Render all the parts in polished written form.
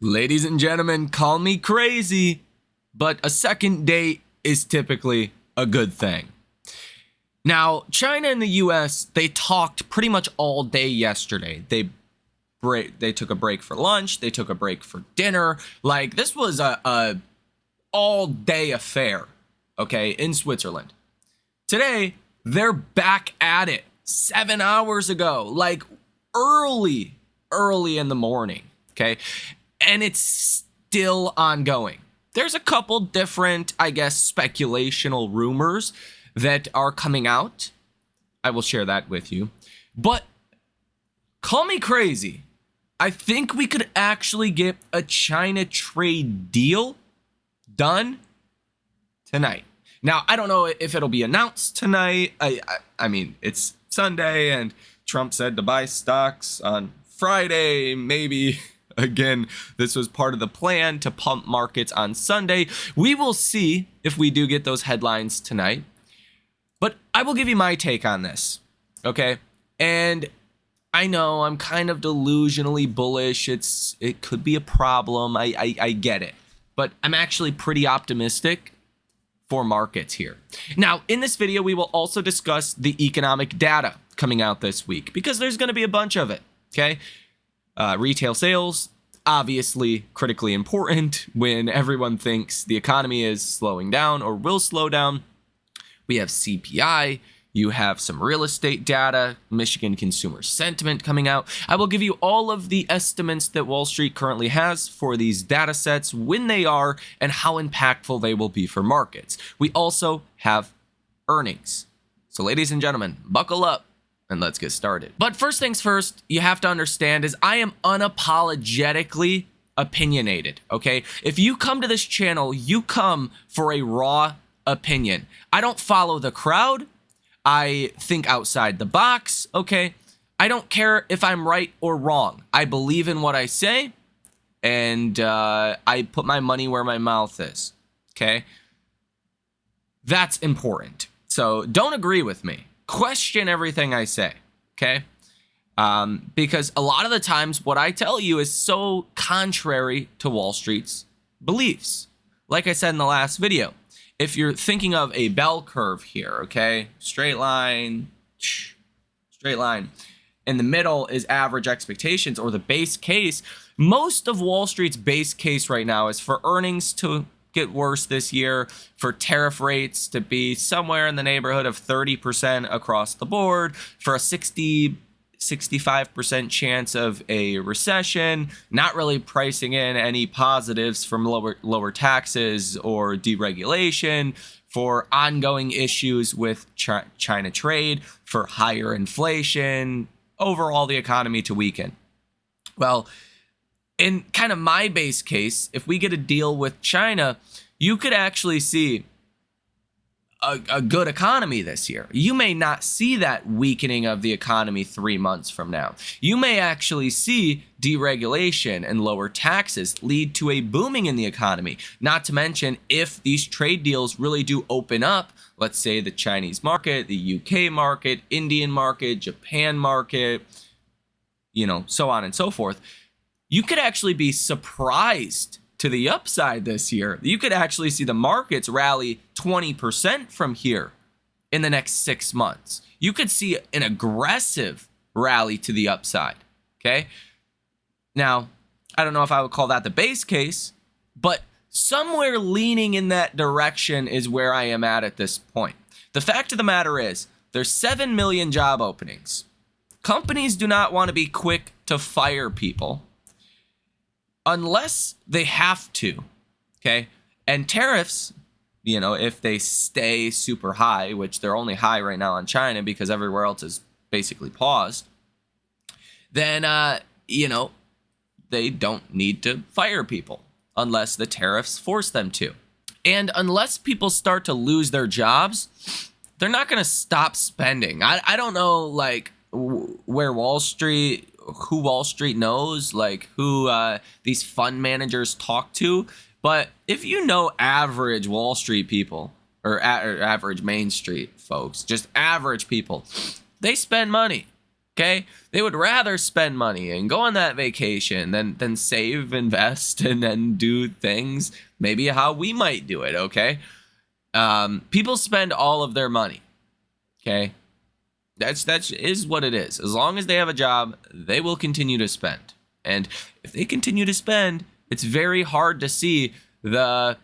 Ladies and gentlemen, call me crazy, but a second date is typically a good thing. Now, China and the US, they talked pretty much all day yesterday. They took a break for lunch, they took a break for dinner. Like, this was a all-day affair, okay, in Switzerland. Today, they're back at it 7 hours ago, like early in the morning, okay? And it's still ongoing. There's a couple different, I guess, speculational rumors that are coming out. I will share that with you. But call me crazy. I think we could actually get a China trade deal done tonight. Now, I don't know if it'll be announced tonight. I mean, it's Sunday and Trump said to buy stocks on Friday. Maybe, again, this was part of the plan to pump markets on Sunday. We will see if we do get those headlines tonight. But I will give you my take on this, okay? And I know I'm kind of delusionally bullish. It could be a problem. I get it. But I'm actually pretty optimistic for markets here. Now, in this video, we will also discuss the economic data coming out this week because there's going to be a bunch of it, okay? Retail sales, obviously critically important when everyone thinks the economy is slowing down or will slow down. We have CPI. You have some real estate data, Michigan consumer sentiment coming out. I will give you all of the estimates that Wall Street currently has for these data sets, when they are, and how impactful they will be for markets. We also have earnings. So ladies and gentlemen, buckle up and let's get started. But first things first, you have to understand is I am unapologetically opinionated, okay? If you come to this channel, you come for a raw opinion. I don't follow the crowd. I think outside the box, okay? I don't care if I'm right or wrong. I believe in what I say, and I put my money where my mouth is, okay? That's important. So don't agree with me. Question everything I say, okay? Because a lot of the times what I tell you is so contrary to Wall Street's beliefs. Like I said in the last video, if you're thinking of a bell curve here, okay, straight line, in the middle is average expectations or the base case. Most of Wall Street's base case right now is for earnings to get worse this year, for tariff rates to be somewhere in the neighborhood of 30% across the board, for a 65% chance of a recession, not really pricing in any positives from lower taxes or deregulation, for ongoing issues with China trade, for higher inflation, overall the economy to weaken. Well, in kind of my base case, if we get a deal with China, you could actually see a good economy this year. You may not see that weakening of the economy 3 months from now. You may actually see deregulation and lower taxes lead to a booming in the economy. Not to mention, if these trade deals really do open up, let's say the Chinese market, the UK market, Indian market, Japan market, so on and so forth, you could actually be surprised to the upside this year. You could actually see the markets rally 20% from here in the next 6 months. You could see an aggressive rally to the upside, okay? Now, I don't know if I would call that the base case, but somewhere leaning in that direction is where I am at this point. The fact of the matter is, there's 7 million job openings. Companies do not want to be quick to fire people unless they have to, okay? And tariffs, if they stay super high, which they're only high right now on China because everywhere else is basically paused, then, they don't need to fire people unless the tariffs force them to. And unless people start to lose their jobs, they're not going to stop spending. I don't know, where who Wall Street knows, who these fund managers talk to. But if you know average Wall Street people or average Main Street folks, just average people, they spend money. Okay, they would rather spend money and go on that vacation than save, invest, and then do things maybe how we might do it. Okay, people spend all of their money. Okay, that is what it is. As long as they have a job, they will continue to spend, and if they continue to spend, it's very hard to see the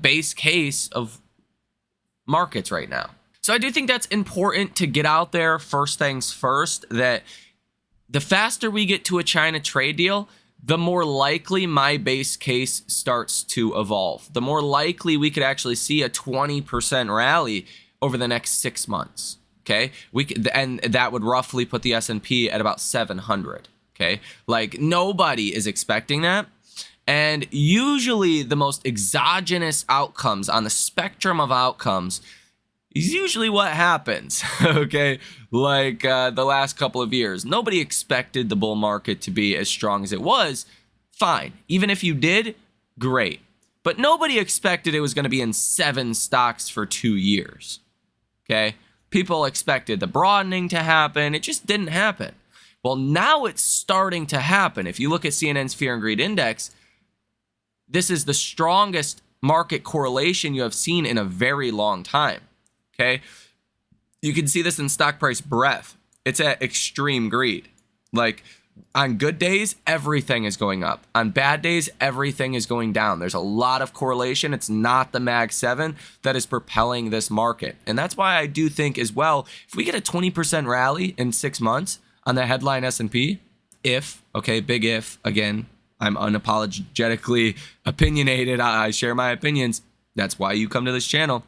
base case of markets right now. So I do think that's important to get out there first things first, that the faster we get to a China trade deal, the more likely my base case starts to evolve. The more likely we could actually see a 20% rally over the next 6 months. Okay, and that would roughly put the S&P at about 700. Okay, like nobody is expecting that. And usually the most exogenous outcomes on the spectrum of outcomes is usually what happens, okay? Like the last couple of years. Nobody expected the bull market to be as strong as it was. Fine. Even if you did, great. But nobody expected it was going to be in 7 stocks for 2 years, okay? People expected the broadening to happen. It just didn't happen. Well, now it's starting to happen. If you look at CNN's Fear and Greed Index, this is the strongest market correlation you have seen in a very long time. Okay, you can see this in stock price breadth. It's at extreme greed. Like on good days, everything is going up. On bad days, everything is going down. There's a lot of correlation. It's not the Mag 7 that is propelling this market. And that's why I do think as well, if we get a 20% rally in 6 months on the headline S&P, big if, again, I'm unapologetically opinionated. I share my opinions. That's why you come to this channel.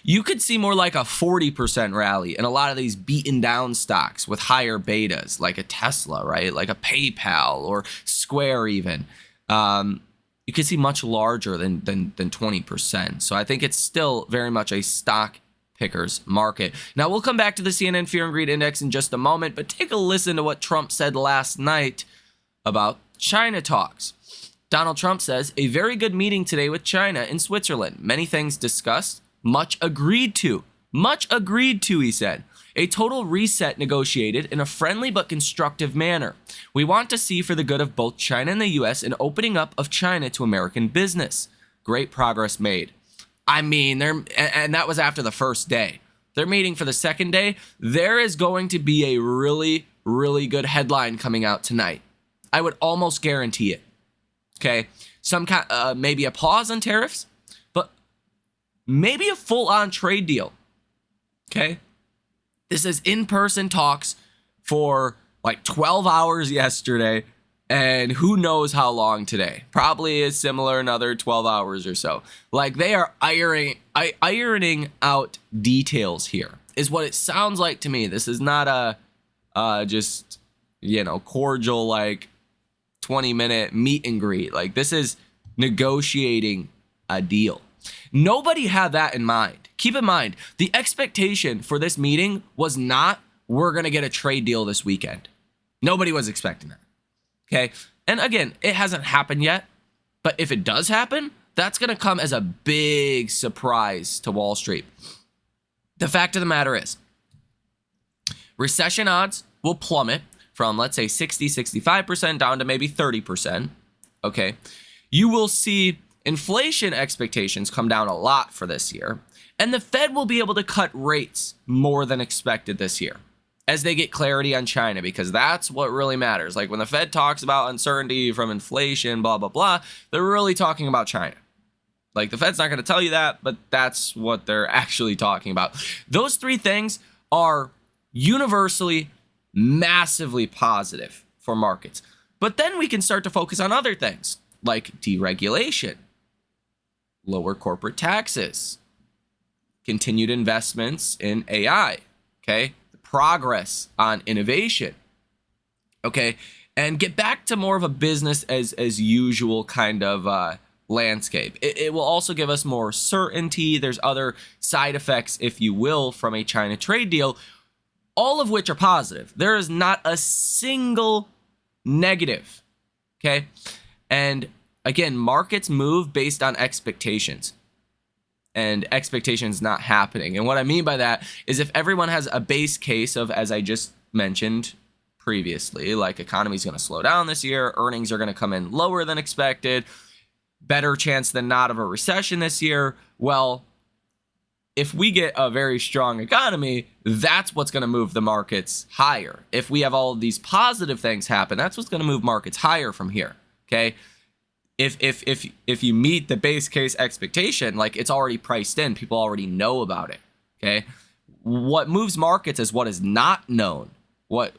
You could see more like a 40% rally in a lot of these beaten down stocks with higher betas, like a Tesla, right? Like a PayPal or Square even. You could see much larger than 20%. So I think it's still very much a stock pickers market. Now we'll come back to the CNN Fear and Greed Index in just a moment, but take a listen to what Trump said last night about China talks. Donald Trump says, a very good meeting today with China in Switzerland. Many things discussed. Much agreed to. Much agreed to, he said. A total reset negotiated in a friendly but constructive manner. We want to see for the good of both China and the U.S. an opening up of China to American business. Great progress made. I mean, and that was after the first day. They're meeting for the second day. There is going to be a really, really good headline coming out tonight. I would almost guarantee it. Okay, some kind, maybe a pause on tariffs, but maybe a full-on trade deal. Okay, this is in-person talks for like 12 hours yesterday, and who knows how long today. Probably is similar, another 12 hours or so. Like they are ironing out details here, is what it sounds like to me. This is not a just cordial like 20-minute meet and greet. Like this is negotiating a deal. Nobody had that in mind. Keep in mind, the expectation for this meeting was not we're going to get a trade deal this weekend. Nobody was expecting that. Okay. And again, it hasn't happened yet, but if it does happen, that's going to come as a big surprise to Wall Street. The fact of the matter is, recession odds will plummet from, let's say, 60, 65% down to maybe 30%, okay? You will see inflation expectations come down a lot for this year, and the Fed will be able to cut rates more than expected this year as they get clarity on China, because that's what really matters. Like when the Fed talks about uncertainty from inflation, blah, blah, blah, they're really talking about China. Like the Fed's not going to tell you that, but that's what they're actually talking about. Those 3 things are universally massively positive for markets. But then we can start to focus on other things like deregulation, lower corporate taxes, continued investments in AI, okay? The progress on innovation, okay? And get back to more of a business as usual kind of landscape. It will also give us more certainty. There's other side effects, if you will, from a China trade deal, all of which are positive. There is not a single negative, okay? And again, markets move based on expectations. and expectations not happening. And what I mean by that is if everyone has a base case of, as I just mentioned previously, like economy's going to slow down this year, earnings are going to come in lower than expected, better chance than not of a recession this year. Well, if we get a very strong economy, that's what's going to move the markets higher. If we have all of these positive things happen, that's what's going to move markets higher from here. Okay. If you meet the base case expectation, like it's already priced in, people already know about it. Okay. What moves markets is what is not known. What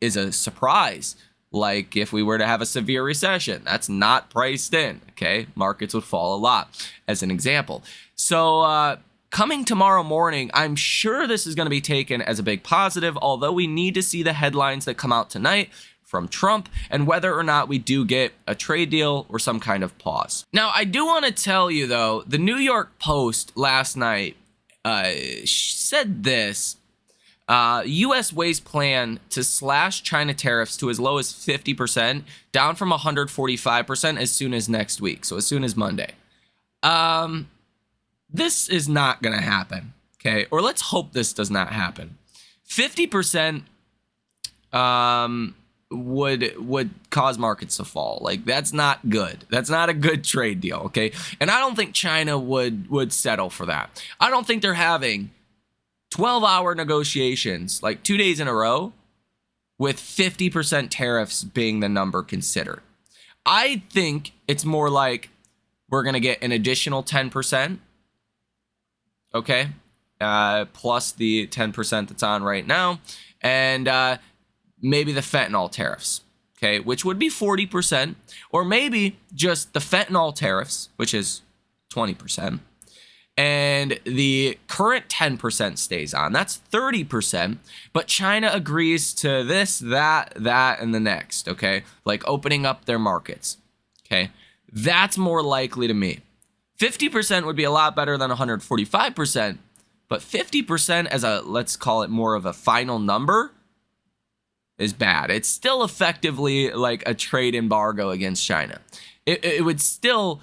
is a surprise. Like if we were to have a severe recession, that's not priced in. Okay. Markets would fall a lot as an example. So, coming tomorrow morning, I'm sure this is going to be taken as a big positive, although we need to see the headlines that come out tonight from Trump and whether or not we do get a trade deal or some kind of pause. Now, I do want to tell you, though, the New York Post last night said this. U.S. weighs plan to slash China tariffs to as low as 50%, down from 145% as soon as next week, so as soon as Monday. This is not going to happen, okay? Or let's hope this does not happen. 50% would cause markets to fall. Like, that's not good. That's not a good trade deal, okay? And I don't think China would settle for that. I don't think they're having 12-hour negotiations, like 2 days in a row, with 50% tariffs being the number considered. I think it's more like we're going to get an additional 10%, okay, plus the 10% that's on right now, and maybe the fentanyl tariffs, okay, which would be 40%, or maybe just the fentanyl tariffs, which is 20%, and the current 10% stays on. That's 30%, but China agrees to this, that, and the next, okay, like opening up their markets, okay. That's more likely to me. 50% would be a lot better than 145%, but 50% as a, let's call it more of a final number, is bad. It's still effectively like a trade embargo against China. It would still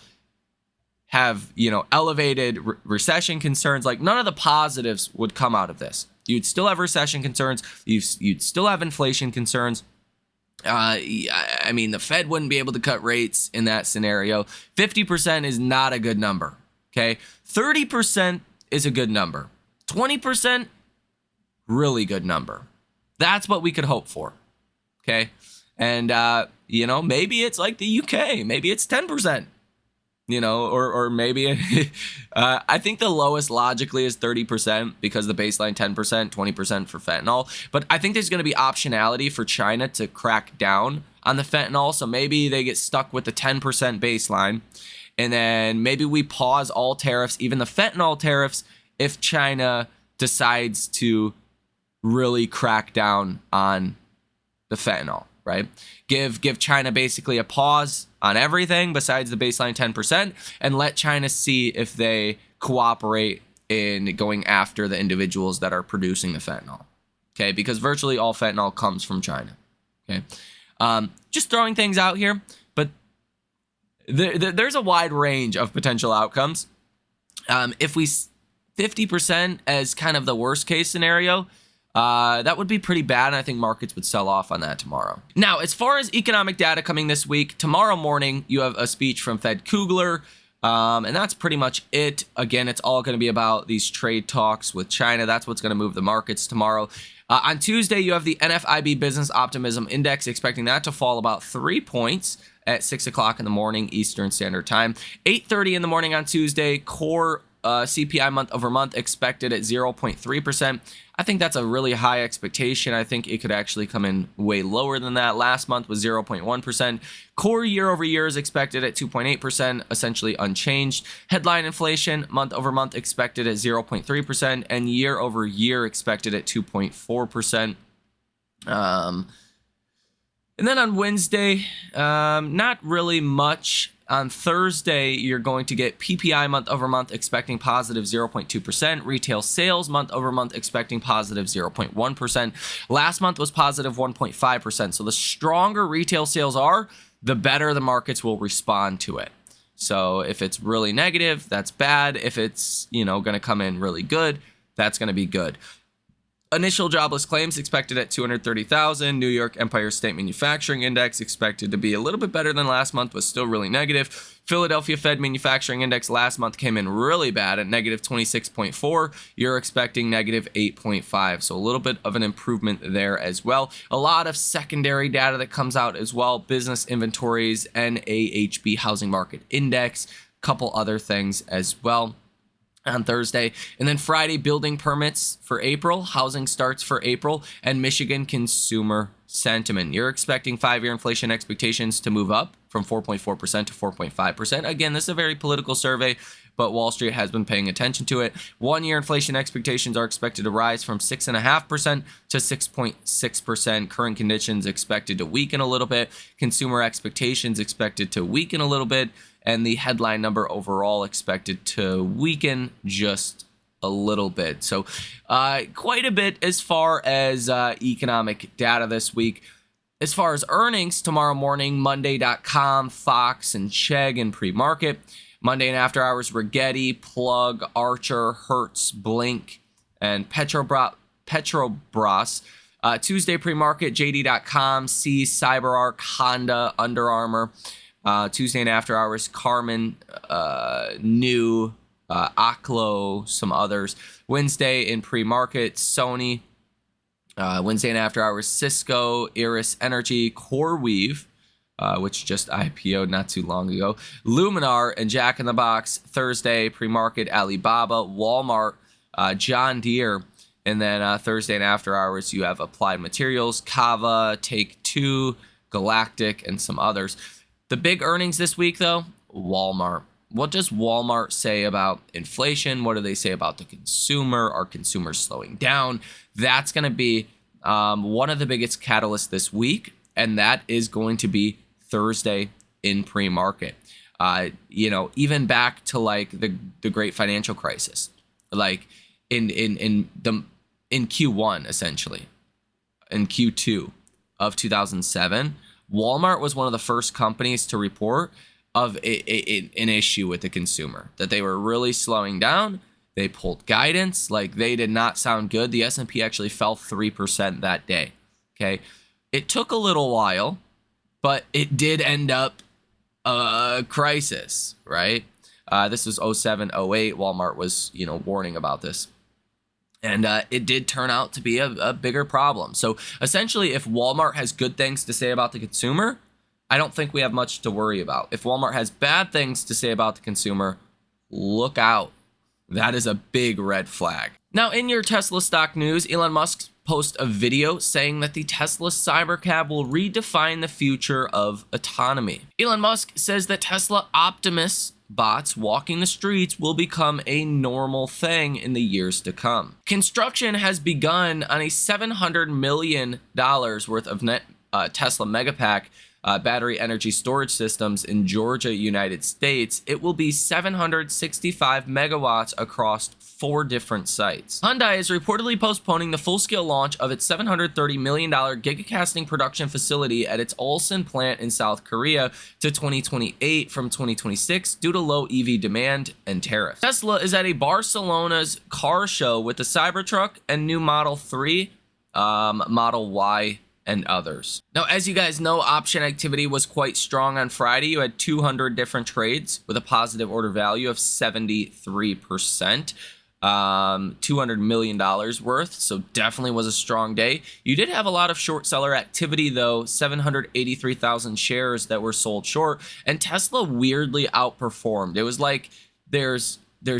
have, elevated recession concerns. Like none of the positives would come out of this. You'd still have recession concerns. You'd still have inflation concerns. I mean, the Fed wouldn't be able to cut rates in that scenario. 50% is not a good number, okay? 30% is a good number. 20%, really good number. That's what we could hope for, okay? And, maybe it's like the UK. Maybe it's 10%, or maybe I think the lowest logically is 30% because the baseline 10%, 20% for fentanyl. But I think there's going to be optionality for China to crack down on the fentanyl. So maybe they get stuck with the 10% baseline. And then maybe we pause all tariffs, even the fentanyl tariffs, if China decides to really crack down on the fentanyl, right? Give China basically a pause on everything besides the baseline 10% and let China see if they cooperate in going after the individuals that are producing the fentanyl, okay? Because virtually all fentanyl comes from China, okay? Just throwing things out here, but there's a wide range of potential outcomes. If we 50% as kind of the worst case scenario, that would be pretty bad, and I think markets would sell off on that tomorrow. Now, as far as economic data coming this week, tomorrow morning, you have a speech from Fed Kugler, and that's pretty much it. Again, it's all going to be about these trade talks with China. That's what's going to move the markets tomorrow. On Tuesday, you have the NFIB Business Optimism Index, expecting that to fall about 3 points at 6 o'clock in the morning, Eastern Standard Time. 8:30 in the morning on Tuesday, core CPI month over month expected at 0.3%. I think that's a really high expectation. I think it could actually come in way lower than that. Last month was 0.1%. Core year over year is expected at 2.8%, essentially unchanged. Headline inflation month over month expected at 0.3%, and year over year expected at 2.4%. And then on Wednesday, not really much. On Thursday, you're going to get PPI month over month expecting positive 0.2%. Retail sales month over month expecting positive 0.1%. Last month was positive 1.5%. So the stronger retail sales are, the better the markets will respond to it. So if it's really negative, that's bad. If it's, going to come in really good, that's going to be good. Initial jobless claims expected at 230,000. New York Empire State Manufacturing Index expected to be a little bit better than last month, but still really negative. Philadelphia Fed Manufacturing Index last month came in really bad at negative 26.4. You're expecting negative 8.5. So a little bit of an improvement there as well. A lot of secondary data that comes out as well. Business inventories, NAHB Housing Market Index, couple other things as well on Thursday. And then Friday, building permits for April, housing starts for April, and Michigan consumer sentiment. You're expecting 5-year inflation expectations to move up from 4.4% to 4.5%. Again, this is a very political survey, but Wall Street has been paying attention to it. 1-year inflation expectations are expected to rise from 6.5% to 6.6%. Current conditions expected to weaken a little bit. Consumer expectations expected to weaken a little bit. And the headline number overall expected to weaken just a little bit. So quite a bit as far as economic data this week. As far as earnings, tomorrow morning, Monday.com, Fox, and Chegg in pre-market. Monday and after hours, Rigetti, Plug, Archer, Hertz, Blink, and Petrobras. Tuesday pre-market, JD.com, C, CyberArk, Honda, Under Armour. Tuesday and after hours, Carmen, New, Oklo, some others. Wednesday in pre-market, Sony. Wednesday and after hours, Cisco, Iris Energy, CoreWeave, which just IPO'd not too long ago. Luminar and Jack in the Box. Thursday pre-market, Alibaba, Walmart, John Deere. And then Thursday and after hours, you have Applied Materials, Kava, Take-Two, Galactic, and some others. The big earnings this week, though, Walmart. What does Walmart say about inflation? What do they say about the consumer? Are consumers slowing down? That's going to be one of the biggest catalysts this week, and that is going to be Thursday in pre-market. Even back to like the great financial crisis, like in Q1 essentially, in Q2 of 2007. Walmart was one of the first companies to report of an issue with the consumer, that they were really slowing down. They pulled guidance, like they did not sound good. The S&P actually fell 3% that day. Okay. It took a little while, but it did end up a crisis, right? This was 07, 08. Walmart was, warning about this. And it did turn out to be a bigger problem. So essentially, if Walmart has good things to say about the consumer, I don't think we have much to worry about. If Walmart has bad things to say about the consumer, look out. That is a big red flag. Now, in your Tesla stock news, Elon Musk posts a video saying that the Tesla Cybercab will redefine the future of autonomy. Elon Musk says that Tesla Optimus bots walking the streets will become a normal thing in the years to come. Construction has begun on a $700 million worth of Tesla Megapack battery energy storage systems in Georgia, United States. It will be 765 megawatts across 4 different sites. Hyundai is reportedly postponing the full-scale launch of its $730 million gigacasting production facility at its Ulsan plant in South Korea to 2028 from 2026 due to low EV demand and tariffs. Tesla is at a Barcelona's car show with the Cybertruck and new Model 3, Model Y, and others. Now, as you guys know, option activity was quite strong on Friday. You had 200 different trades with a positive order value of 73%. $200 million worth, so definitely was a strong day. You did have a lot of short seller activity, though, 783,000 shares that were sold short, and Tesla weirdly outperformed. It was like there's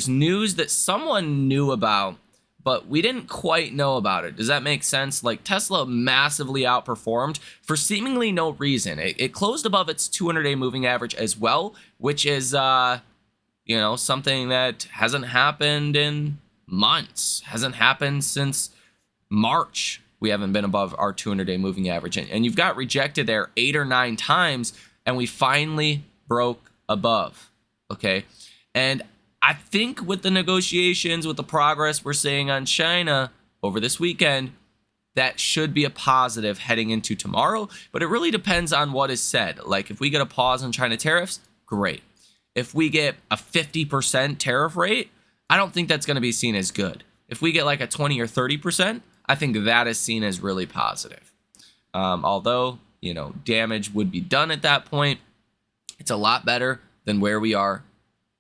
news that someone knew about, but we didn't quite know about it. Does that make sense? Like, Tesla massively outperformed for seemingly no reason. It closed above its 200-day moving average as well, which is something that hasn't happened in months. Hasn't happened since March. We haven't been above our 200-day moving average. And you've got rejected there 8 or 9 times, and we finally broke above. Okay. And I think with the negotiations, with the progress we're seeing on China over this weekend, that should be a positive heading into tomorrow. But it really depends on what is said. Like, if we get a pause on China tariffs, great. if we get a 50% tariff rate, I don't think that's going to be seen as good. If we get like a 20 or 30%, I think that is seen as really positive. Although, damage would be done at that point, it's a lot better than where we are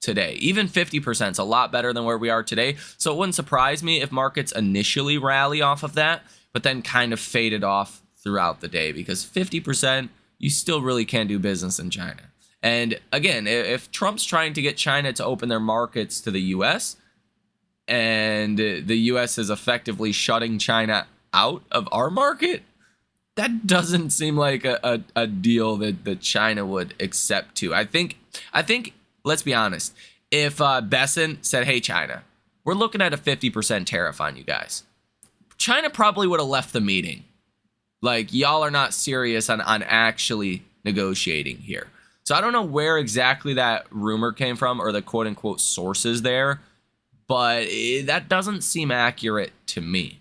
today. Even 50% is a lot better than where we are today. So it wouldn't surprise me if markets initially rally off of that, but then kind of faded off throughout the day, because 50%, you still really can't do business in China. And again, if Trump's trying to get China to open their markets to the U.S., and the U.S. is effectively shutting China out of our market, that doesn't seem like a deal that China would accept to. I think, let's be honest, if Besson said, hey, China, we're looking at a 50% tariff on you guys, China probably would have left the meeting. Like, y'all are not serious on actually negotiating here. So I don't know where exactly that rumor came from, or the quote unquote sources there, but that doesn't seem accurate to me.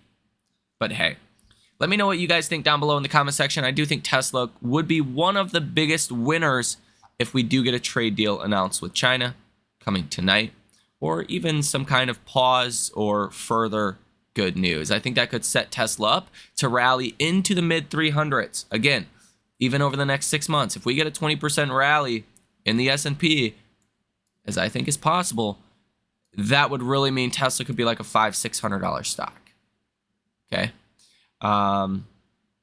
But hey, let me know what you guys think down below in the comment section. I do think Tesla would be one of the biggest winners if we do get a trade deal announced with China coming tonight, or even some kind of pause or further good news. I think that could set Tesla up to rally into the mid 300s. Again, even over the next 6 months, if we get a 20% rally in the S&P, as I think is possible, that would really mean Tesla could be like a $500-$600 stock. Okay.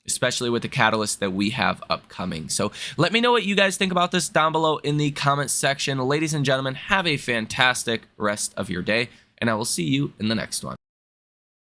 Especially with the catalyst that we have upcoming. So let me know what you guys think about this down below in the comments section. Ladies and gentlemen, have a fantastic rest of your day, and I will see you in the next one.